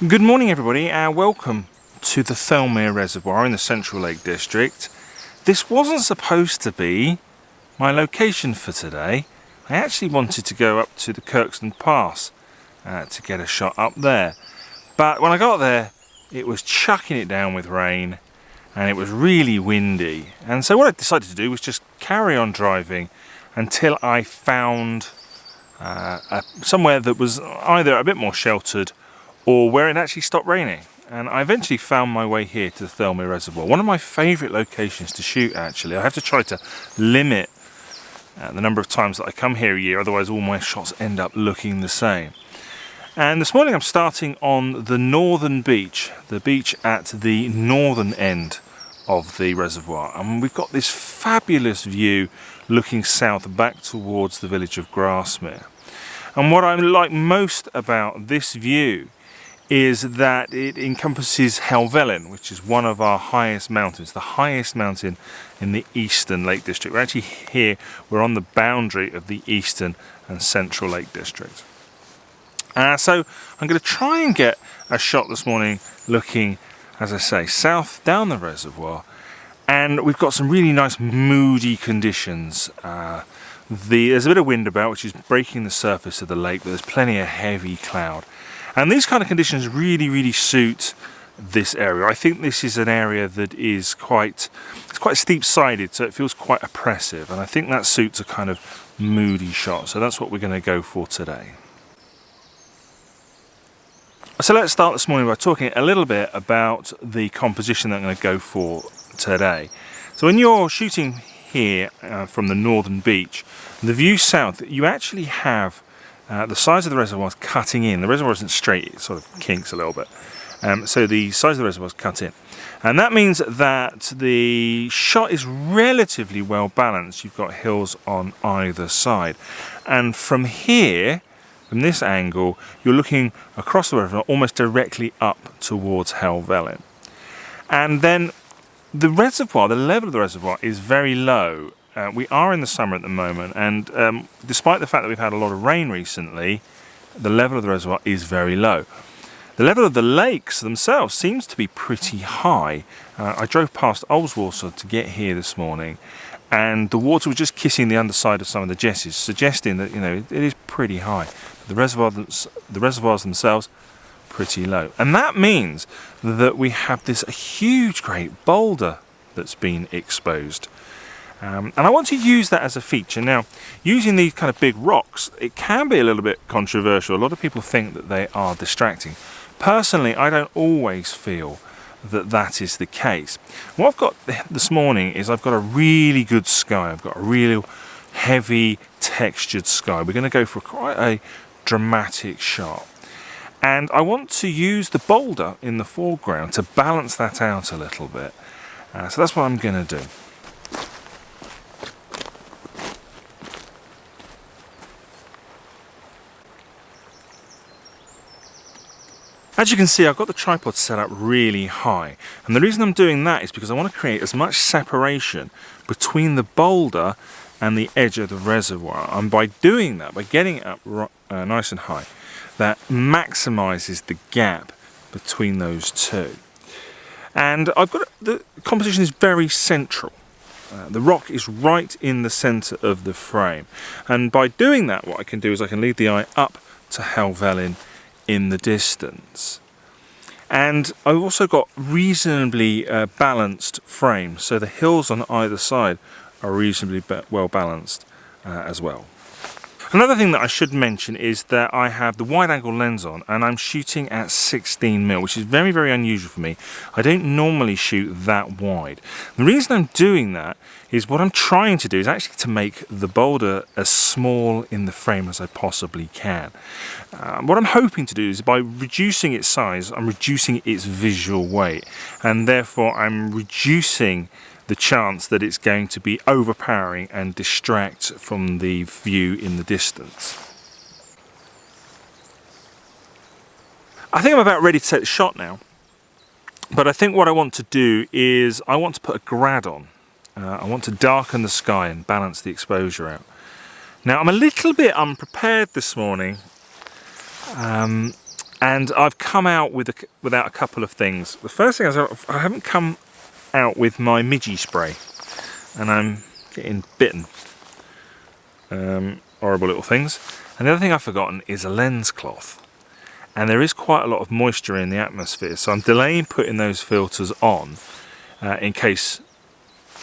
Good morning everybody and welcome to the Thirlmere Reservoir in the Central Lake District. This wasn't supposed to be my location for today. I actually wanted to go up to the Kirkstone Pass to get a shot up there. But when I got there it was chucking it down with rain and it was really windy. And so what I decided to do was just carry on driving until I found somewhere that was either a bit more sheltered or where it actually stopped raining. And I eventually found my way here to the Thirlmere Reservoir. One of my favourite locations to shoot actually. I have to try to limit the number of times that I come here a year, otherwise all my shots end up looking the same. And this morning I'm starting on the northern beach, the beach at the northern end of the reservoir. And we've got this fabulous view looking south back towards the village of Grasmere. And what I like most about this view is that it encompasses Helvellyn, which is one of our highest mountains, the highest mountain in the Eastern Lake District. We're actually here, we're on the boundary of the Eastern and Central Lake District. So I'm going to try and get a shot this morning looking, as I say, south down the reservoir. And we've got some really nice moody conditions. There's a bit of wind about, which is breaking the surface of the lake, but there's plenty of heavy cloud. And these kind of conditions really suit this area. I think this is an area that is quite steep-sided, so it feels quite oppressive. And I think that suits a kind of moody shot. So that's what we're going to go for today. So let's start this morning by talking a little bit about the composition that I'm going to go for today. So when you're shooting here from the northern beach, the view south, you actually have the sides of the reservoirs cutting in. The reservoir isn't straight, it sort of kinks a little bit. So the sides of the reservoirs cut in. And that means that the shot is relatively well balanced. You've got hills on either side. And from here, from this angle, you're looking across the reservoir almost directly up towards Helvellyn. And then the reservoir, the level of the reservoir is very low. We are in the summer at the moment, and despite the fact that we've had a lot of rain recently, the level of the reservoir is very low. The level of the lakes themselves seems to be pretty high. I drove past Oldswater to get here this morning, and the water was just kissing the underside of some of the jesses, suggesting that it is pretty high. The reservoirs themselves pretty low, and that means that we have this huge great boulder that's been exposed. And I want to use that as a feature. Now, using these kind of big rocks, it can be a little bit controversial. A lot of people think that they are distracting. Personally, I don't always feel that that is the case. What I've got this morning is I've got a really good sky. I've got a real heavy textured sky. We're going to go for quite a dramatic shot. And I want to use the boulder in the foreground to balance that out a little bit. So that's what I'm going to do. As you can see, I've got the tripod set up really high, and the reason I'm doing that is because I want to create as much separation between the boulder and the edge of the reservoir, and by doing that, by getting it up nice and high, that maximizes the gap between those two. And the composition is very central. The rock is right in the center of the frame, and by doing that, what I can do is I can lead the eye up to Helvellyn in the distance. And I've also got reasonably balanced frames, so the hills on either side are reasonably well balanced as well. Another thing that I should mention is that I have the wide angle lens on and I'm shooting at 16mm, which is very unusual for me. I don't normally shoot that wide. The reason I'm doing that is what I'm trying to do is actually to make the boulder as small in the frame as I possibly can. What I'm hoping to do is by reducing its size, I'm reducing its visual weight, and therefore I'm reducing the chance that it's going to be overpowering and distract from the view in the distance. I think I'm about ready to take the shot now, but I think what I want to do is I want to put a grad on. I want to darken the sky and balance the exposure out. Now I'm a little bit unprepared this morning, And I've come out without a couple of things. The first thing is I haven't come out with my midgie spray, and I'm getting bitten. Horrible little things. And the other thing I've forgotten is a lens cloth. And there is quite a lot of moisture in the atmosphere, so I'm delaying putting those filters on in case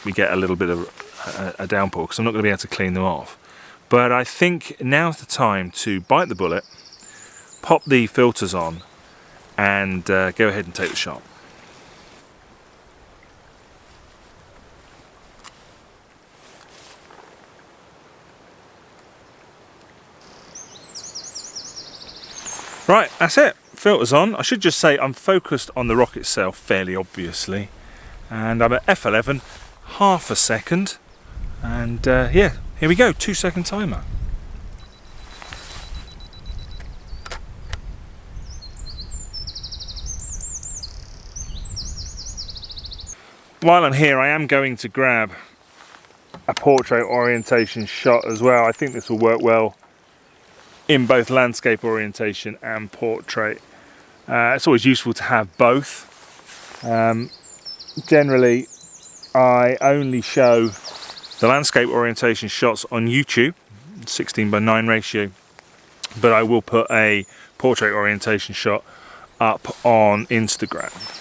we get a little bit of a downpour, because I'm not going to be able to clean them off. But I think now's the time to bite the bullet, pop the filters on, and go ahead and take the shot. Right, that's it. Filters on. I should just say I'm focused on the rock itself fairly obviously, and I'm at f11, half a second, and yeah, here we go, 2-second timer. While I'm here, I am going to grab a portrait orientation shot as well. I think this will work well in both landscape orientation and portrait. It's always useful to have both. Generally, I only show the landscape orientation shots on YouTube, 16:9 ratio, but I will put a portrait orientation shot up on Instagram.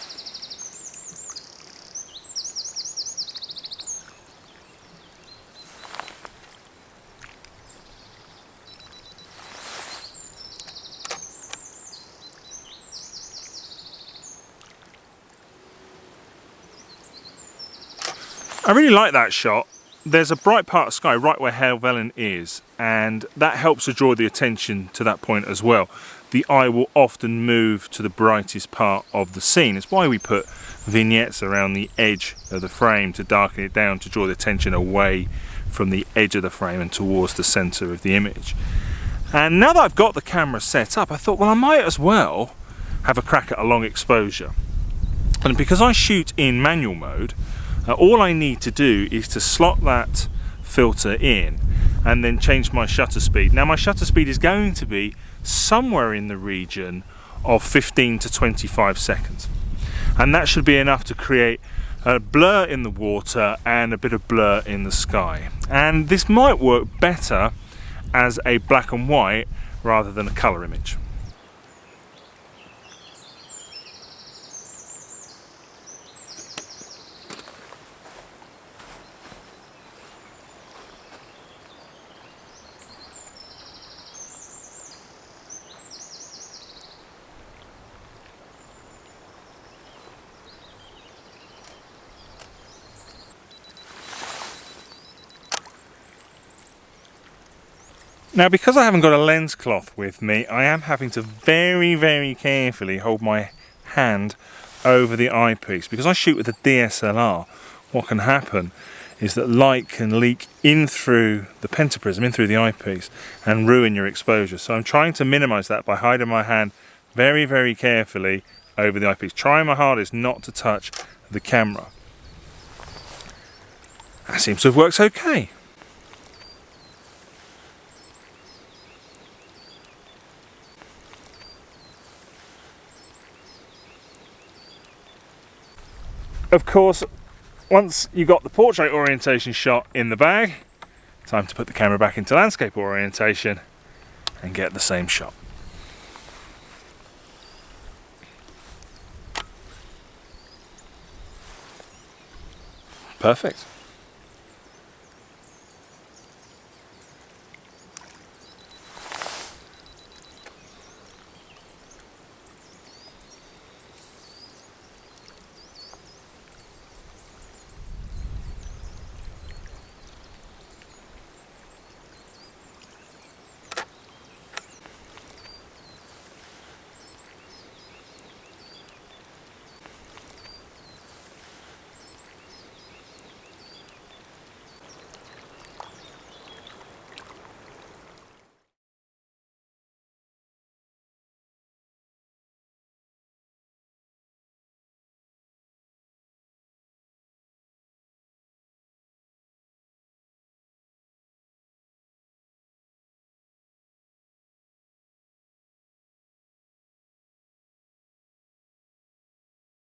I really like that shot. There's a bright part of sky right where Helvellyn is, and that helps to draw the attention to that point as well. The eye will often move to the brightest part of the scene. It's why we put vignettes around the edge of the frame to darken it down, to draw the attention away from the edge of the frame and towards the centre of the image. And now that I've got the camera set up, I thought, well, I might as well have a crack at a long exposure. And because I shoot in manual mode, all I need to do is to slot that filter in and then change my shutter speed. Now my shutter speed is going to be somewhere in the region of 15 to 25 seconds. And that should be enough to create a blur in the water and a bit of blur in the sky. And this might work better as a black and white rather than a colour image. Now, because I haven't got a lens cloth with me, I am having to very carefully hold my hand over the eyepiece. Because I shoot with a DSLR, what can happen is that light can leak in through the pentaprism, in through the eyepiece, and ruin your exposure. So I'm trying to minimise that by hiding my hand very carefully over the eyepiece, trying my hardest not to touch the camera. That seems to have worked okay. Of course, once you got the portrait orientation shot in the bag, time to put the camera back into landscape orientation and get the same shot. Perfect.